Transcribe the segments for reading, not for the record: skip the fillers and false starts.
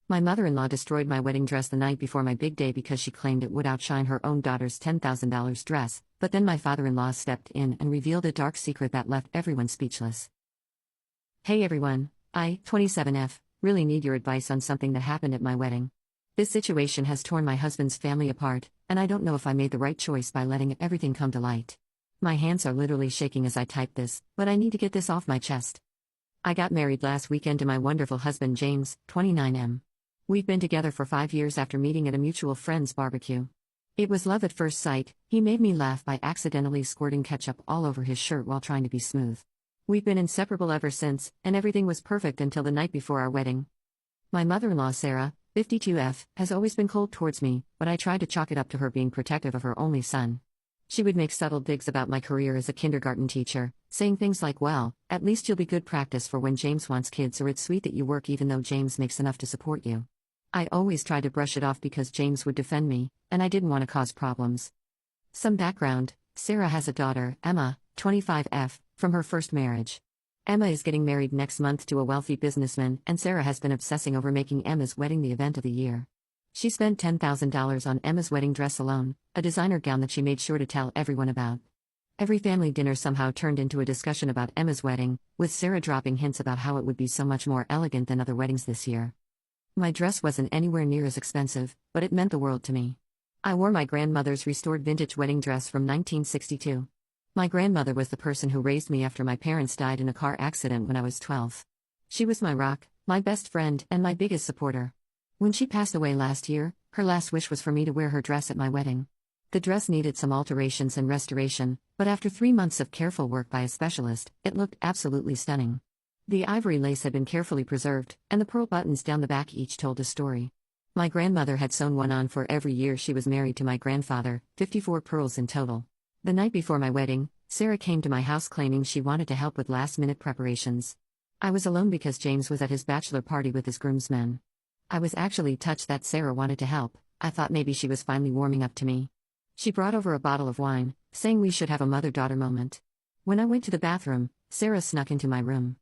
My mother-in-law destroyed my wedding dress the night before my big day because she claimed it would outshine her own daughter's $10,000 dress, but then my father-in-law stepped in and revealed a dark secret that left everyone speechless. Hey everyone, I, 27F, really need your advice on something that happened at my wedding. This situation has torn my husband's family apart, and I don't know if I made the right choice by letting everything come to light. My hands are literally shaking as I type this, but I need to get this off my chest. I got married last weekend to my wonderful husband James, 29M. We've been together for 5 years after meeting at a mutual friend's barbecue. It was love at first sight. He made me laugh by accidentally squirting ketchup all over his shirt while trying to be smooth. We've been inseparable ever since, and everything was perfect until the night before our wedding. My mother-in-law Sarah, 52F, has always been cold towards me, but I tried to chalk it up to her being protective of her only son. She would make subtle digs about my career as a kindergarten teacher, saying things like, well, at least you'll be good practice for when James wants kids, or it's sweet that you work even though James makes enough to support you. I always tried to brush it off because James would defend me, and I didn't want to cause problems. Some background: Sarah has a daughter, Emma, 25F, from her first marriage. Emma is getting married next month to a wealthy businessman, and Sarah has been obsessing over making Emma's wedding the event of the year. She spent $10,000 on Emma's wedding dress alone, a designer gown that she made sure to tell everyone about. Every family dinner somehow turned into a discussion about Emma's wedding, with Sarah dropping hints about how it would be so much more elegant than other weddings this year. My dress wasn't anywhere near as expensive, but it meant the world to me. I wore my grandmother's restored vintage wedding dress from 1962. My grandmother was the person who raised me after my parents died in a car accident when I was 12. She was my rock, my best friend, and my biggest supporter. When she passed away last year, her last wish was for me to wear her dress at my wedding. The dress needed some alterations and restoration, but after 3 months of careful work by a specialist, it looked absolutely stunning. The ivory lace had been carefully preserved, and the pearl buttons down the back each told a story. My grandmother had sewn one on for every year she was married to my grandfather, 54 pearls in total. The night before my wedding, Sarah came to my house claiming she wanted to help with last-minute preparations. I was alone because James was at his bachelor party with his groomsmen. I was actually touched that Sarah wanted to help. I thought maybe she was finally warming up to me. She brought over a bottle of wine, saying we should have a mother-daughter moment. When I went to the bathroom, Sarah snuck into my room.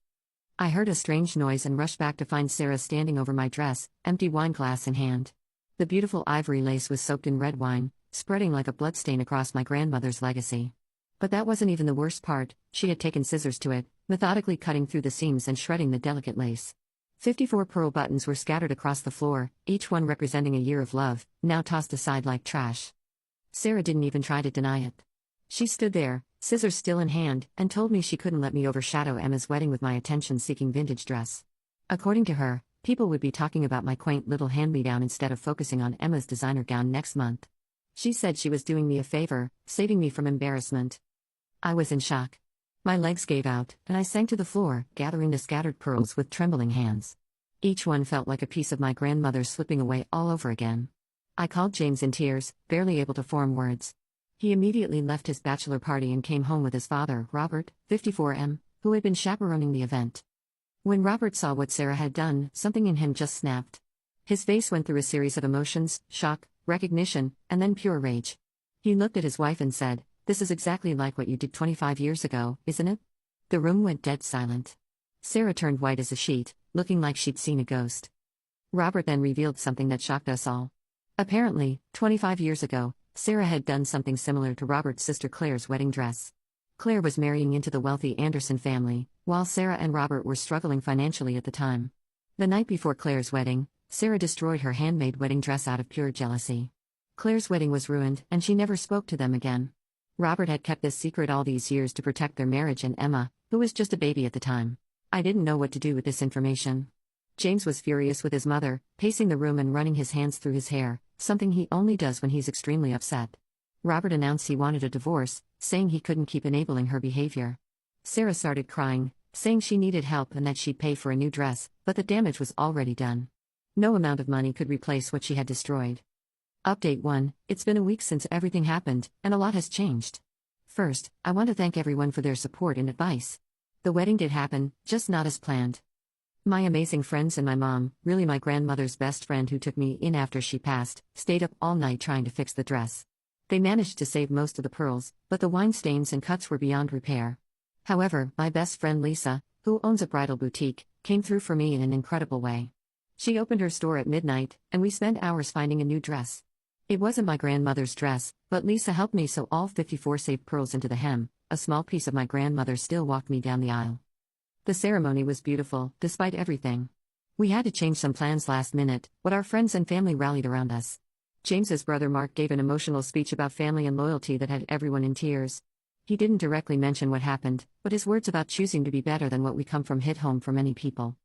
I heard a strange noise and rushed back to find Sarah standing over my dress, empty wine glass in hand. The beautiful ivory lace was soaked in red wine, spreading like a bloodstain across my grandmother's legacy. But that wasn't even the worst part. She had taken scissors to it, methodically cutting through the seams and shredding the delicate lace. 54 pearl buttons were scattered across the floor, each one representing a year of love, now tossed aside like trash. Sarah didn't even try to deny it. She stood there, scissors still in hand, and told me she couldn't let me overshadow Emma's wedding with my attention-seeking vintage dress. According to her, people would be talking about my quaint little hand-me-down instead of focusing on Emma's designer gown next month. She said she was doing me a favor, saving me from embarrassment. I was in shock. My legs gave out, and I sank to the floor, gathering the scattered pearls with trembling hands. Each one felt like a piece of my grandmother slipping away all over again. I called James in tears, barely able to form words. He immediately left his bachelor party and came home with his father, Robert, 54M, who had been chaperoning the event. When Robert saw what Sarah had done, something in him just snapped. His face went through a series of emotions: shock, recognition, and then pure rage. He looked at his wife and said, "This is exactly like what you did 25 years ago, isn't it?" The room went dead silent. Sarah turned white as a sheet, looking like she'd seen a ghost. Robert then revealed something that shocked us all. Apparently, 25 years ago, Sarah had done something similar to Robert's sister Claire's wedding dress. Claire was marrying into the wealthy Anderson family, while Sarah and Robert were struggling financially at the time. The night before Claire's wedding, Sarah destroyed her handmade wedding dress out of pure jealousy. Claire's wedding was ruined, and she never spoke to them again. Robert had kept this secret all these years to protect their marriage and Emma, who was just a baby at the time. I didn't know what to do with this information. James was furious with his mother, pacing the room and running his hands through his hair, something he only does when he's extremely upset. Robert announced he wanted a divorce, saying he couldn't keep enabling her behavior. Sarah started crying, saying she needed help and that she'd pay for a new dress, but the damage was already done. No amount of money could replace what she had destroyed. Update 1: It's been a week since everything happened, and a lot has changed. First, I want to thank everyone for their support and advice. The wedding did happen, just not as planned. My amazing friends and my mom, really my grandmother's best friend who took me in after she passed, stayed up all night trying to fix the dress. They managed to save most of the pearls, but the wine stains and cuts were beyond repair. However, my best friend Lisa, who owns a bridal boutique, came through for me in an incredible way. She opened her store at midnight, and we spent hours finding a new dress. It wasn't my grandmother's dress, but Lisa helped me sew all 54 saved pearls into the hem. A small piece of my grandmother still walked me down the aisle. The ceremony was beautiful, despite everything. We had to change some plans last minute, but our friends and family rallied around us. James's brother Mark gave an emotional speech about family and loyalty that had everyone in tears. He didn't directly mention what happened, but his words about choosing to be better than what we come from hit home for many people.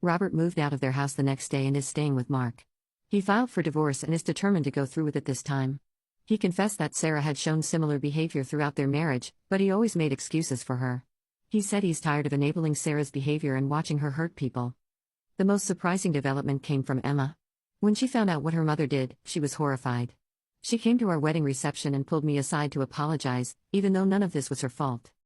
Robert moved out of their house the next day and is staying with Mark. He filed for divorce and is determined to go through with it this time. He confessed that Sarah had shown similar behavior throughout their marriage, but he always made excuses for her. He said he's tired of enabling Sarah's behavior and watching her hurt people. The most surprising development came from Emma. When she found out what her mother did, she was horrified. She came to our wedding reception and pulled me aside to apologize, even though none of this was her fault.